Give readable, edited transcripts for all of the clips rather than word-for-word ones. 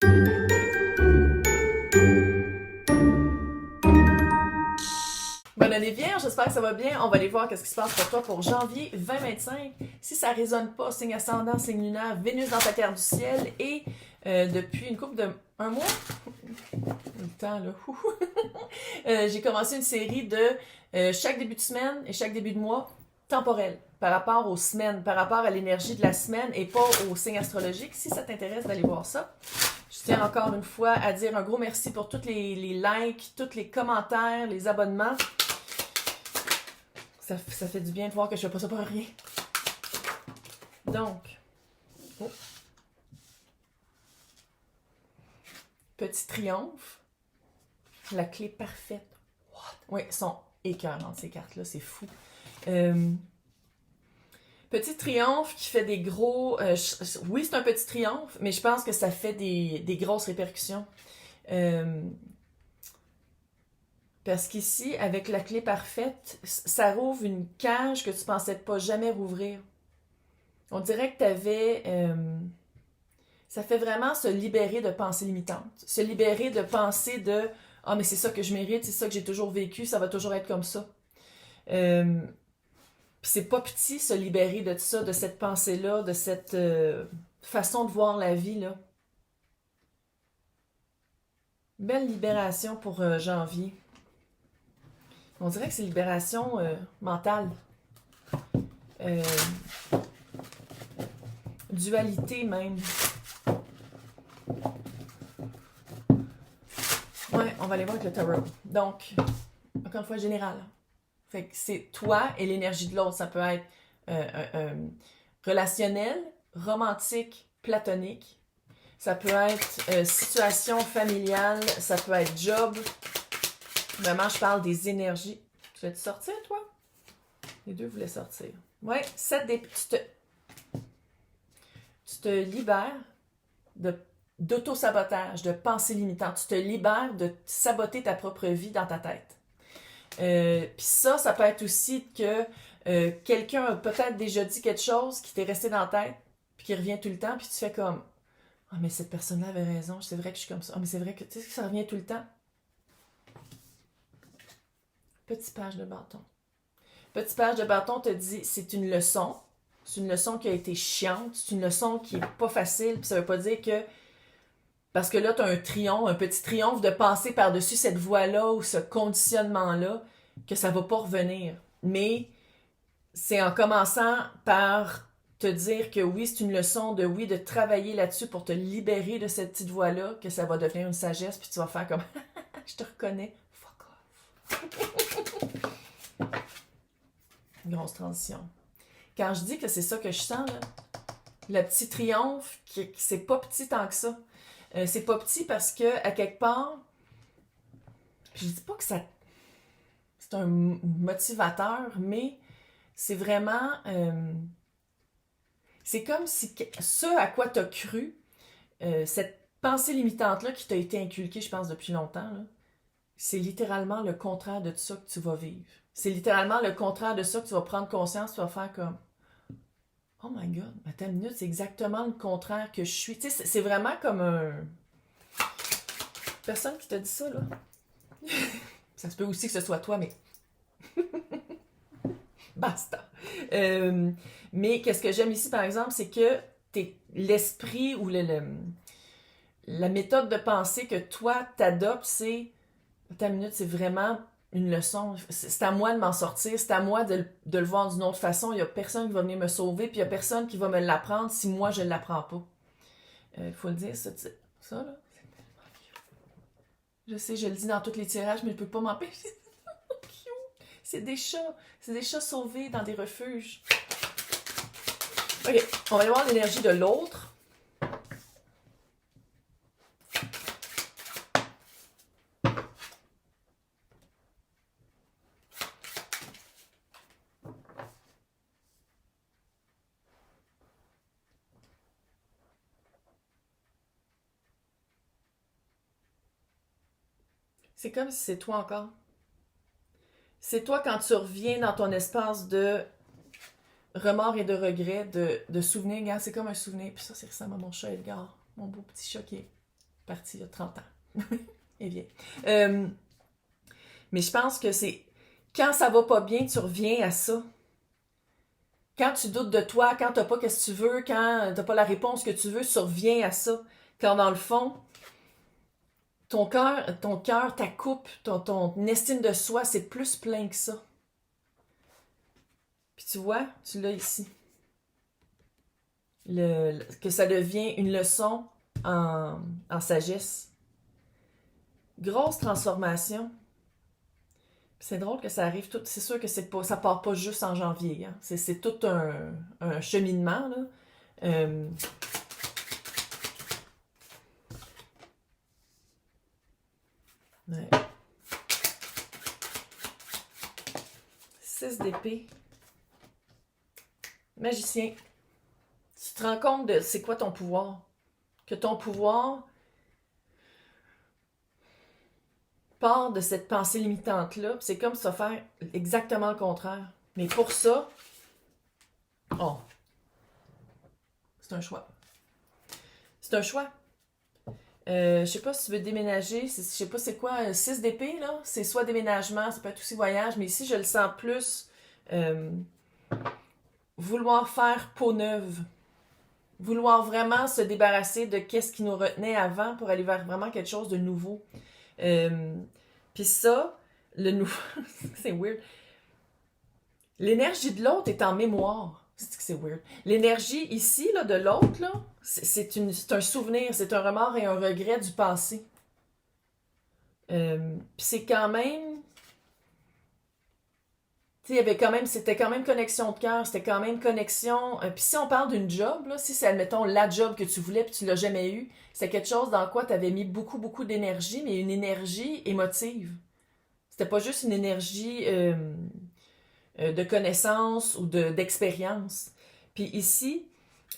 Bonne année Vierge, j'espère que ça va bien. On va aller voir qu'est-ce qui se passe pour toi pour janvier 2025. Si ça résonne pas, signe ascendant, signe lunaire, Vénus dans ta carte du ciel et depuis une couple de... un mois? Le temps là. J'ai commencé une série de chaque début de semaine et chaque début de mois temporel par rapport aux semaines, par rapport à l'énergie de la semaine et pas aux signes astrologiques. Si ça t'intéresse d'aller voir ça. Je tiens encore une fois à dire un gros merci pour tous les likes, tous les commentaires, les abonnements. Ça fait du bien de voir que je fais pas ça pour rien. Donc, oh. Petit triomphe, la clé parfaite. What? Oui, elles sont écœurantes ces cartes-là, c'est fou. Petit triomphe qui fait des gros... oui, c'est un petit triomphe, mais je pense que ça fait des grosses répercussions. Parce qu'ici, avec la clé parfaite, ça rouvre une cage que tu pensais pas jamais rouvrir. On dirait que tu avais... ça fait vraiment se libérer de pensées limitantes. Se libérer de pensées de « Ah, mais c'est ça que je mérite, c'est ça que j'ai toujours vécu, ça va toujours être comme ça. » Puis c'est pas petit, se libérer de ça, de cette pensée-là, de cette façon de voir la vie, là. Belle libération pour janvier. On dirait que c'est libération mentale. Dualité même. Ouais, on va aller voir avec le tarot. Donc, encore une fois, général. Fait que c'est toi et l'énergie de l'autre. Ça peut être relationnel, romantique, platonique. Ça peut être situation familiale. Ça peut être job. Vraiment, je parle des énergies. Tu veux-tu sortir, toi? Les deux voulaient sortir. Ouais, tu te libères d'auto-sabotage, de pensées limitantes. Tu te libères de saboter ta propre vie dans ta tête. Puis ça peut être aussi que quelqu'un a peut-être déjà dit quelque chose qui t'est resté dans la tête, puis qui revient tout le temps, puis tu fais comme « Ah, mais cette personne-là avait raison, c'est vrai que je suis comme ça. Ah, mais c'est vrai que tu sais que ça revient tout le temps. » Petit page de bâton. Petit page de bâton te dit c'est une leçon. C'est une leçon qui a été chiante. C'est une leçon qui est pas facile. Puis ça veut pas dire que... Parce que là, tu as un triomphe, un petit triomphe de passer par-dessus cette voie-là ou ce conditionnement-là que ça va pas revenir. Mais c'est en commençant par te dire que oui, c'est une leçon de oui, de travailler là-dessus pour te libérer de cette petite voie-là, que ça va devenir une sagesse, puis tu vas faire comme je te reconnais, fuck off. Grosse transition. Quand je dis que c'est ça que je sens, là, le petit triomphe, c'est pas petit tant que ça. C'est pas petit parce que, à quelque part, je dis pas que ça c'est un motivateur, mais c'est vraiment... c'est comme si ce à quoi tu as cru, cette pensée limitante-là qui t'a été inculquée, je pense, depuis longtemps, là, c'est littéralement le contraire de ça que tu vas vivre. C'est littéralement le contraire de ça que tu vas prendre conscience, tu vas faire comme « Oh my God, attends une minute, c'est exactement le contraire que je suis. » Tu sais, c'est vraiment comme un... Personne qui t'a dit ça, là. Ça se peut aussi que ce soit toi, mais... Basta. Mais qu'est-ce que j'aime ici, par exemple, c'est que l'esprit ou la méthode de pensée que toi, t'adoptes, c'est... Attends une minute, c'est vraiment une leçon. C'est à moi de m'en sortir. C'est à moi de le voir d'une autre façon. Il n'y a personne qui va venir me sauver, puis il n'y a personne qui va me l'apprendre si moi, je ne l'apprends pas. Il faut le dire, ça là, c'est tellement cute. Je sais, je le dis dans tous les tirages, mais je ne peux pas m'empêcher. C'est des chats. C'est des chats sauvés dans des refuges. Ok, on va aller voir l'énergie de l'autre. C'est comme si c'est toi encore. C'est toi quand tu reviens dans ton espace de remords et de regrets, de souvenirs. Regarde, c'est comme un souvenir. Puis ça, c'est récemment mon chat Edgar, mon beau petit chat qui est partie il y a 30 ans. Et bien. Mais je pense que c'est quand ça va pas bien, tu reviens à ça. Quand tu doutes de toi, quand t'as pas ce que tu veux, quand t'as pas la réponse que tu veux, tu reviens à ça. Quand dans le fond, ton cœur, ta coupe, ton estime de soi, c'est plus plein que ça. Puis tu vois, tu l'as ici. Que ça devient une leçon en sagesse. Grosse transformation. Puis c'est drôle que ça arrive tout. C'est sûr que ça part pas juste en janvier. Hein. C'est tout un cheminement. Là. Ouais. 6 d'épée. Magicien. Tu te rends compte de c'est quoi ton pouvoir. Que ton pouvoir part de cette pensée limitante-là. C'est comme ça faire exactement le contraire. Mais pour ça, oh, c'est un choix. C'est un choix. Je sais pas si tu veux déménager, je sais pas c'est quoi, 6 d'épée, là. C'est soit déménagement, ça peut être aussi voyage, mais ici, je le sens plus vouloir faire peau neuve. Vouloir vraiment se débarrasser de qu'est-ce qui nous retenait avant pour aller vers vraiment quelque chose de nouveau. Puis ça, le nouveau... c'est weird. L'énergie de l'autre est en mémoire. C'est weird. L'énergie ici, là, de l'autre, là, c'est un souvenir, c'est un remords et un regret du passé. Puis c'est quand même... Tu sais, c'était quand même connexion de cœur, c'était quand même connexion... puis si on parle d'une job, là, si c'est, admettons, la job que tu voulais puis tu l'as jamais eu, c'est quelque chose dans quoi tu avais mis beaucoup, beaucoup d'énergie, mais une énergie émotive. C'était pas juste une énergie de connaissance ou d'expérience. Puis ici,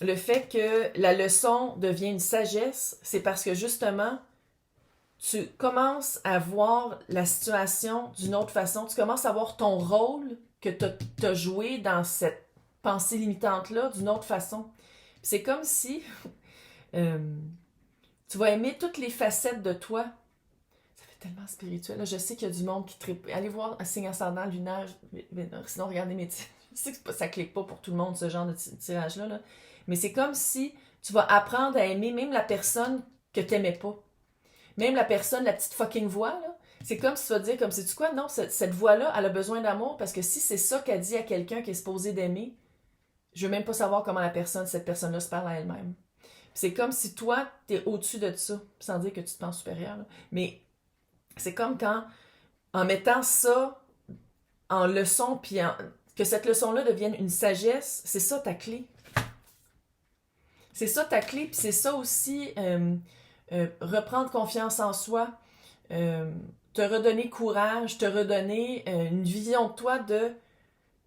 le fait que la leçon devient une sagesse, c'est parce que justement, tu commences à voir la situation d'une autre façon. Tu commences à voir ton rôle que tu as joué dans cette pensée limitante-là d'une autre façon. Puis c'est comme si tu vas aimer toutes les facettes de toi. Ça fait tellement spirituel. Là, je sais qu'il y a du monde qui tripe. Allez voir un signe ascendant, lunaire. Sinon, regardez mes tirs. Je sais que ça clique pas pour tout le monde, ce genre de tirage-là. Là. Mais c'est comme si tu vas apprendre à aimer même la personne que t'aimais pas. Même la personne, la petite fucking voix, là. C'est comme si tu vas dire, comme, sais-tu quoi? Non, cette voix-là, elle a besoin d'amour parce que si c'est ça qu'elle dit à quelqu'un qui est supposé d'aimer, je veux même pas savoir comment cette personne-là se parle à elle-même. Puis c'est comme si toi, t'es au-dessus de ça, sans dire que tu te penses supérieur, là. Mais c'est comme quand, en mettant ça en leçon, puis que cette leçon-là devienne une sagesse, c'est ça ta clé. C'est ça ta clé, puis c'est ça aussi, reprendre confiance en soi, te redonner courage, te redonner une vision de toi de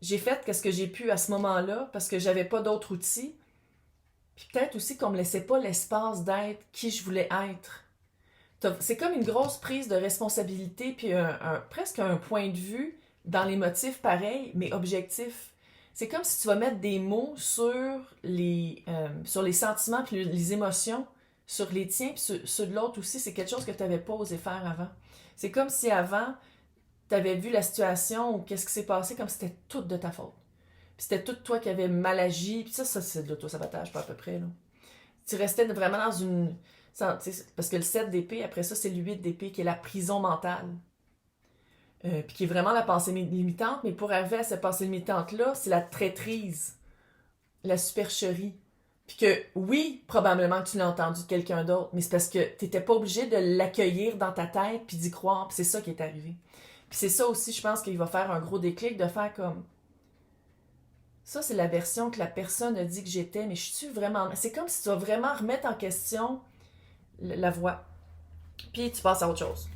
j'ai fait ce que j'ai pu à ce moment-là parce que j'avais pas d'autres outils. Puis peut-être aussi qu'on me laissait pas l'espace d'être qui je voulais être. C'est comme une grosse prise de responsabilité puis presque un point de vue dans les motifs pareils, mais objectifs. C'est comme si tu vas mettre des mots sur les sentiments puis les émotions, sur les tiens puis ceux de l'autre aussi. C'est quelque chose que tu n'avais pas osé faire avant. C'est comme si avant, tu avais vu la situation ou qu'est-ce qui s'est passé comme si c'était tout de ta faute. Puis c'était tout toi qui avais mal agi. Puis ça c'est de l'auto-sabotage, pas à peu près. Là. Tu restais vraiment dans une... Parce que le 7 d'épée, après ça, c'est le 8 d'épée qui est la prison mentale. Puis qui est vraiment la pensée limitante, mais pour arriver à cette pensée limitante-là, c'est la traîtrise, la supercherie. Puis que, oui, probablement que tu l'as entendu de quelqu'un d'autre, mais c'est parce que t'étais pas obligé de l'accueillir dans ta tête puis d'y croire, puis c'est ça qui est arrivé. Puis c'est ça aussi, je pense qu'il va faire un gros déclic de faire comme... Ça, c'est la version que la personne a dit que j'étais, mais je suis vraiment... C'est comme si tu vas vraiment remettre en question la voix. Puis tu passes à autre chose.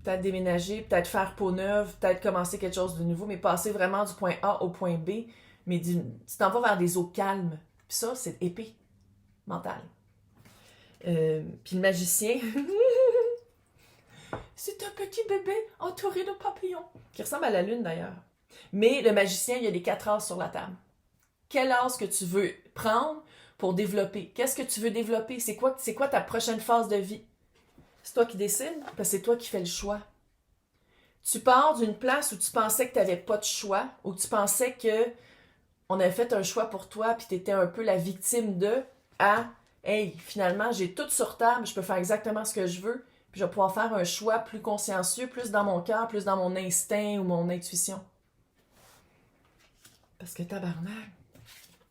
Peut-être déménager, peut-être faire peau neuve, peut-être commencer quelque chose de nouveau, mais passer vraiment du point A au point B. Mais tu t'en vas vers des eaux calmes. Puis ça, c'est épée mentale. Puis le magicien, c'est un petit bébé entouré de papillons, qui ressemble à la lune d'ailleurs. Mais le magicien, il y a les 4 as sur la table. Quel as que tu veux prendre pour développer. Qu'est-ce que tu veux développer? C'est quoi ta prochaine phase de vie? C'est toi qui décides, parce que c'est toi qui fais le choix. Tu pars d'une place où tu pensais que tu n'avais pas de choix, où tu pensais que on avait fait un choix pour toi, puis tu étais un peu la victime de, à, hey, finalement, j'ai tout sur table, je peux faire exactement ce que je veux, puis je vais pouvoir faire un choix plus consciencieux, plus dans mon cœur, plus dans mon instinct ou mon intuition. Parce que tabarnak,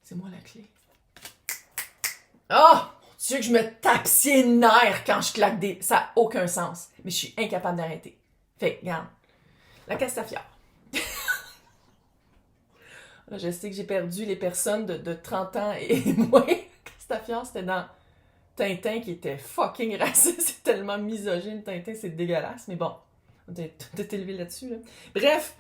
c'est moi la clé. Oh! Dieu que je me tape ses nerfs quand je claque des... Ça n'a aucun sens. Mais je suis incapable d'arrêter. Fait, regarde. La Castafiore. Là, je sais que j'ai perdu les personnes de 30 ans et moins. Castafiore, c'était dans Tintin qui était fucking raciste. C'est tellement misogyne, Tintin, c'est dégueulasse. Mais bon, on t'a tout élevé là-dessus. Là. Bref,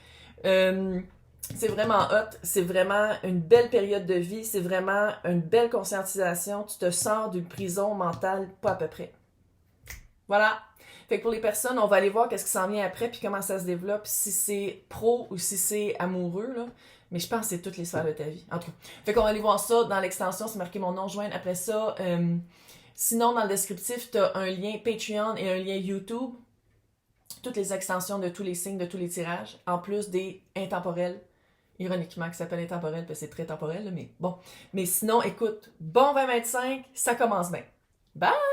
c'est vraiment hot. C'est vraiment une belle période de vie. C'est vraiment une belle conscientisation. Tu te sors d'une prison mentale pas à peu près. Voilà. Fait que pour les personnes, on va aller voir qu'est-ce qui s'en vient après puis comment ça se développe, si c'est pro ou si c'est amoureux, là. Mais je pense que c'est toutes les sphères de ta vie. En tout cas. Fait qu'on va aller voir ça dans l'extension, c'est marqué mon nom, joindre. Après ça, sinon, dans le descriptif, tu as un lien Patreon et un lien YouTube. Toutes les extensions de tous les signes, de tous les tirages, en plus des intemporels. Ironiquement, qui s'appelle intemporel, parce que c'est très temporel, là, mais bon. Mais sinon, écoute, bon 2025, ça commence bien. Bye!